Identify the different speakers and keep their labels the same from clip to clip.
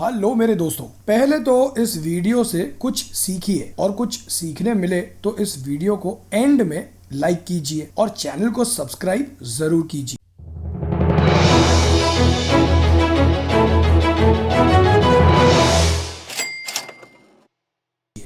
Speaker 1: Hello मेरे दोस्तों, पहले तो इस वीडियो से कुछ सीखिए और कुछ सीखने मिले तो इस वीडियो को एंड में लाइक कीजिए और चैनल को सब्सक्राइब जरूर कीजिए।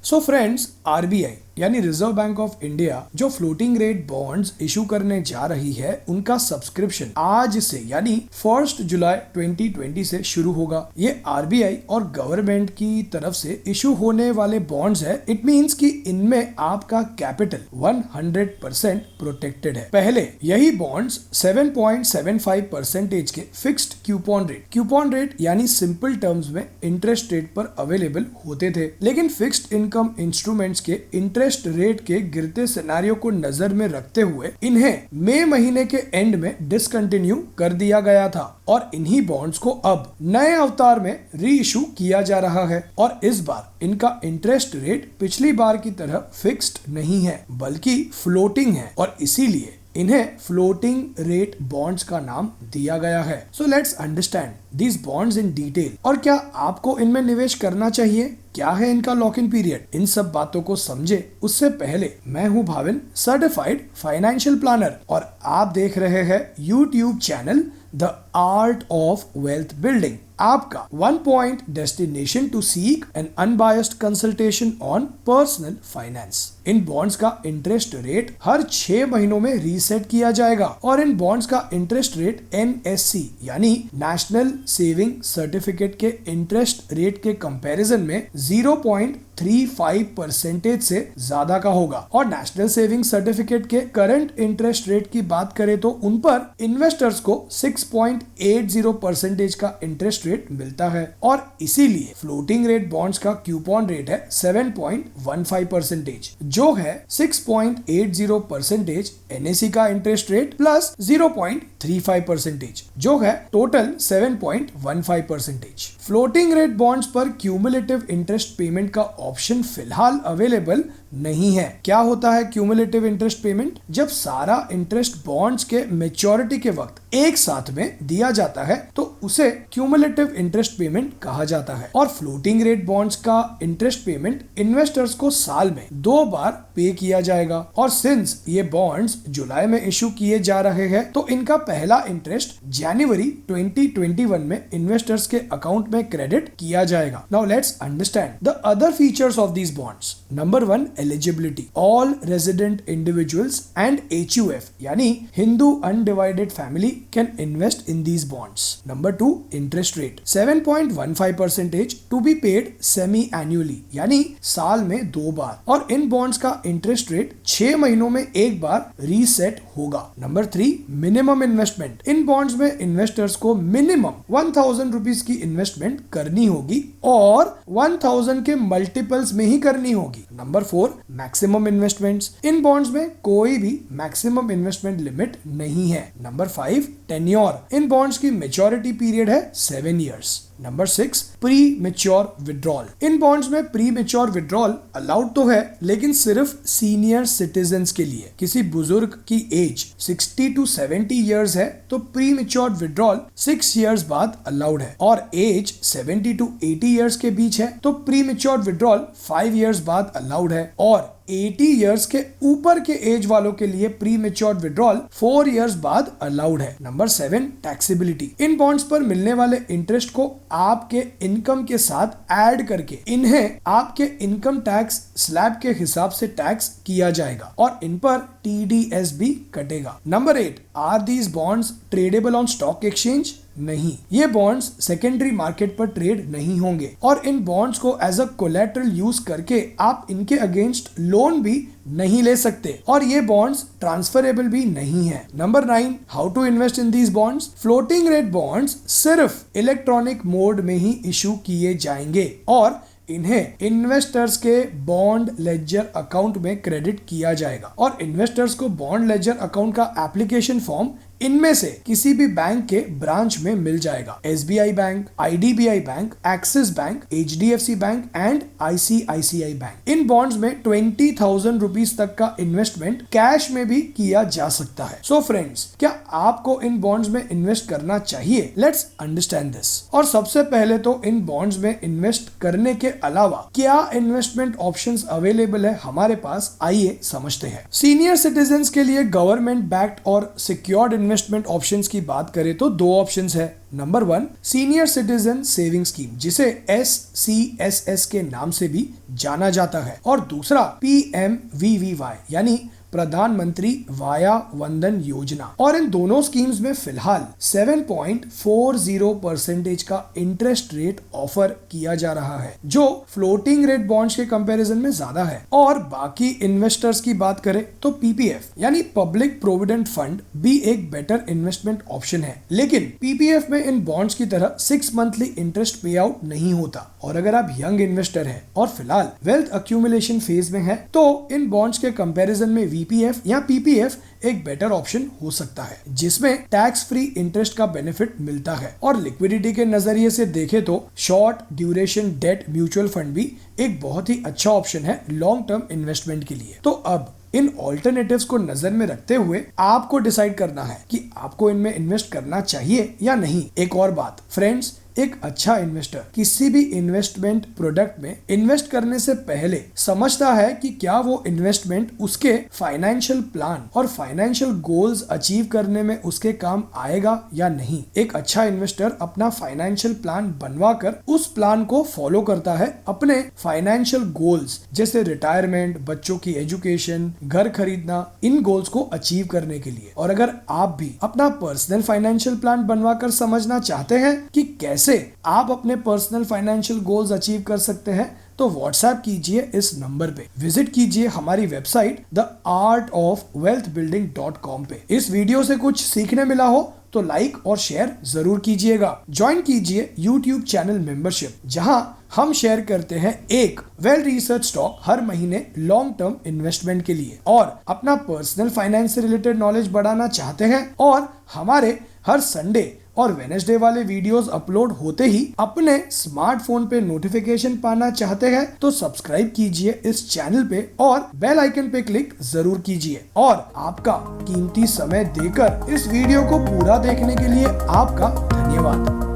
Speaker 1: सो फ्रेंड्स, आरबीआई यानी रिजर्व बैंक ऑफ इंडिया जो फ्लोटिंग रेट बॉन्ड्स इशू करने जा रही है, उनका सब्सक्रिप्शन आज से यानी 1 जुलाई 2020 से शुरू होगा। ये आरबीआई और गवर्नमेंट की तरफ से इशू होने वाले बॉन्ड्स है। इट मींस कि इनमें आपका कैपिटल 100% प्रोटेक्टेड है। पहले यही बॉन्ड्स 7.75% के फिक्स्ड क्यूपॉन रेट यानी सिंपल टर्म्स में इंटरेस्ट रेट पर अवेलेबल होते थे, लेकिन फिक्स्ड इनकम इंस्ट्रूमेंट्स के इंटरेस्ट रेट के गिरते सिनेरियो को नजर में रखते हुए इन्हें मई महीने के एंड में डिसकंटिन्यू कर दिया गया था और इन्हीं बॉन्ड्स को अब नए अवतार में री इशू किया जा रहा है। और इस बार इनका इंटरेस्ट रेट पिछली बार की तरह फिक्स्ड नहीं है बल्कि फ्लोटिंग है और इसीलिए इन्हें फ्लोटिंग रेट बॉन्ड्स का नाम दिया गया है। So let's understand these bonds in detail. और क्या आपको इनमें निवेश करना चाहिए? क्या है इनका लॉक इन पीरियड? इन सब बातों को समझे उससे पहले मैं हूं भाविन, सर्टिफाइड फाइनेंशियल प्लानर, और आप देख रहे हैं YouTube channel the art of wealth building, आपका one point destination to seek an unbiased consultation on personal finance. इन बॉन्ड्स का इंटरेस्ट रेट हर 6 महीनों में रीसेट किया जाएगा और इन बॉन्ड्स का इंटरेस्ट रेट NSC यानी नेशनल सेविंग सर्टिफिकेट के इंटरेस्ट रेट के कंपैरिजन में 0.35% से ज्यादा का होगा। और नेशनल सेविंग सर्टिफिकेट के करंट इंटरेस्ट रेट की बात करें तो उन पर इन्वेस्टर्स को 6.80% का इंटरेस्ट रेट मिलता है और इसीलिए फ्लोटिंग रेट बॉन्ड्स का क्यूपॉन रेट है 7.15%, जो है 6.80% NSE का इंटरेस्ट रेट प्लस 0.35%, जो है टोटल 7.15%। फ्लोटिंग रेट बॉन्ड्स पर क्यूमुलेटिव इंटरेस्ट पेमेंट का ऑप्शन फिलहाल अवेलेबल नहीं है। क्या होता है क्यूमुलेटिव इंटरेस्ट पेमेंट? जब सारा इंटरेस्ट बॉन्ड्स के मैच्योरिटी के वक्त एक साथ में दिया जाता है तो उसे क्यूमुलेटिव इंटरेस्ट पेमेंट कहा जाता है। और फ्लोटिंग रेट बॉन्ड्स का इंटरेस्ट पेमेंट इन्वेस्टर्स को साल में 2 बार पे किया जाएगा। और सिंस ये बॉन्ड्स जुलाई में इशू किए जा रहे हैं तो इनका पहला इंटरेस्ट जनवरी 2021 में इन्वेस्टर्स के अकाउंट में क्रेडिट किया जाएगा। Now let's understand the other features of these bonds. Number 1, eligibility. All resident individuals and HUF यानी Hindu undivided family can invest in these bonds. Number 2, interest rate 7.15% to be paid semi annually यानी साल में 2 बार, और इन bonds का interest rate 6 महीनों में एक बार रीसेट होगा। Number 3, minimum investment. इन बॉन्ड्स में इन्वेस्टर्स को मिनिमम 1000 रुपीज की इन्वेस्टमेंट करनी होगी और 1000 के मल्टीपल्स में ही करनी होगी। Number 4, maximum investments. इन बॉन्ड्स में कोई भी मैक्सिमम इन्वेस्टमेंट लिमिट नहीं है। Number 5, tenure. इन बॉन्ड्स की मेच्योरिटी पीरियड है 7 years. Number 6, premature withdrawal. इन बॉन्ड्स में प्री मेच्योर विड्रॉल अलाउड तो है लेकिन सिर्फ सीनियर सिटीजन्स के लिए। किसी बुजुर्ग की एज 60 to 70 इयर्स है तो प्री मेच्योर विड्रॉल 6 इयर्स बाद अलाउड है, और एज 70 to 80 इयर्स के बीच है तो प्री मेच्योर विड्रॉल 5 इयर्स बाद अलाउड है, और 80 इयर्स के ऊपर के एज वालों के लिए प्री मेच्योर विड्रॉल 4 इयर्स बाद अलाउड है। Number 7, taxability. इन बॉन्ड्स पर मिलने वाले इंटरेस्ट को आपके इनकम के साथ ऐड करके इन्हें आपके इनकम टैक्स स्लैब के हिसाब से टैक्स किया जाएगा और इन पर TDS भी कटेगा। Number 8, are these bonds tradable on stock exchange? नहीं, ये बॉन्ड्स सेकेंडरी मार्केट पर ट्रेड नहीं होंगे और इन बॉन्ड्स को एज अ कोलैटरल यूज करके आप इनके अगेंस्ट लोन भी नहीं ले सकते और ये बॉन्ड्स ट्रांसफरेबल भी नहीं है। Number 9, how to invest in these bonds. Floating rate bonds सिर्फ इलेक्ट्रॉनिक मोड में ही इशू किए जाएंगे और इन्हें इन्वेस्टर्स के बॉन्ड लेजर अकाउंट में क्रेडिट किया जाएगा और इन्वेस्टर्स को बॉन्ड लेजर अकाउंट का एप्लीकेशन फॉर्म इनमें से किसी भी बैंक के ब्रांच में मिल जाएगा। SBI bank, IDBI bank, axis bank, HDFC bank and ICICI bank. In bonds में 20,000 रुपीज तक का इन्वेस्टमेंट कैश में भी किया जा सकता है। सो फ्रेंड्स, क्या आपको इन बॉन्ड्स में इन्वेस्ट करना चाहिए? Let's understand this. और सबसे पहले तो इन बॉन्ड्स में इन्वेस्ट करने के अलावा क्या इन्वेस्टमेंट ऑप्शंस अवेलेबल है हमारे पास, आइए समझते हैं। सीनियर सिटीजन्स के लिए गवर्नमेंट बैक्ड और सिक्योर्ड इन्वेस्टमेंट ऑप्शंस की बात करें तो दो ऑप्शंस है। Number 1, senior citizen saving scheme, जिसे SCSS के नाम से भी जाना जाता है, और दूसरा PMVVY यानी प्रधानमंत्री वाया वंदन योजना। और इन दोनों स्कीम्स में फिलहाल 7.40% का इंटरेस्ट रेट ऑफर किया जा रहा है, जो फ्लोटिंग रेट बॉन्ड्स के कंपैरिजन में ज्यादा है। और बाकी इन्वेस्टर्स की बात करें तो PPF यानी पब्लिक प्रोविडेंट फंड भी एक बेटर इन्वेस्टमेंट ऑप्शन है, लेकिन PPF में इन बॉन्ड्स की तरह 6 मंथली इंटरेस्ट पे आउट नहीं होता। और अगर आप यंग इन्वेस्टर हैं और फिलहाल वेल्थ अक्यूमुलेशन फेज में है तो इन बॉन्ड्स के कंपैरिजन में VPF या PPF एक बेटर ऑप्शन हो सकता है, जिसमें टैक्स फ्री इंटरेस्ट का बेनिफिट मिलता है। और लिक्विडिटी के नजरिए से देखें तो short duration debt mutual fund भी एक बहुत ही अच्छा ऑप्शन है लॉन्ग टर्म इन्वेस्टमेंट के लिए। तो अब इन ऑल्टरनेटिव्स को नजर में रखते हुए आपको डिसाइड करना है कि आपको इनमें इन्वेस्ट करना चाहिए या नहीं। एक और बात फ्रेंड्स, एक अच्छा इन्वेस्टर किसी भी इन्वेस्टमेंट प्रोडक्ट में इन्वेस्ट करने से पहले समझता है कि क्या वो इन्वेस्टमेंट उसके फाइनेंशियल प्लान और फाइनेंशियल गोल्स अचीव करने में उसके काम आएगा या नहीं। एक अच्छा इन्वेस्टर अपना फाइनेंशियल प्लान बनवाकर उस प्लान को फॉलो करता है अपने फाइनेंशियल गोल्स जैसे रिटायरमेंट, बच्चों की एजुकेशन, घर खरीदना, इन गोल्स को अचीव करने के लिए। और अगर आप भी अपना पर्सनल फाइनेंशियल प्लान बनवाकर समझना चाहते हैं कि कैसे आप अपने पर्सनल फाइनेंशियल गोल्स अचीव कर सकते हैं, तो व्हाट्सएप कीजिए इस नंबर पे, विजिट कीजिए हमारी वेबसाइट theartofwealthbuilding.com पे। इस वीडियो से कुछ सीखने मिला हो तो लाइक और शेयर जरूर कीजिएगा। ज्वाइन कीजिए YouTube चैनल मेंबरशिप, जहां हम शेयर करते हैं एक वेल रिसर्च स्टॉक हर महीने लॉन्ग टर्म इन्वेस्टमेंट के लिए। और अपना पर्सनल फाइनेंस से रिलेटेड नॉलेज बढ़ाना चाहते हैं और हमारे हर संडे और वेडनेसडे वाले वीडियोस अपलोड होते ही अपने स्मार्टफोन पे नोटिफिकेशन पाना चाहते हैं तो सब्सक्राइब कीजिए इस चैनल पे और बेल आइकन पे क्लिक जरूर कीजिए। और आपका कीमती समय देकर इस वीडियो को पूरा देखने के लिए आपका धन्यवाद।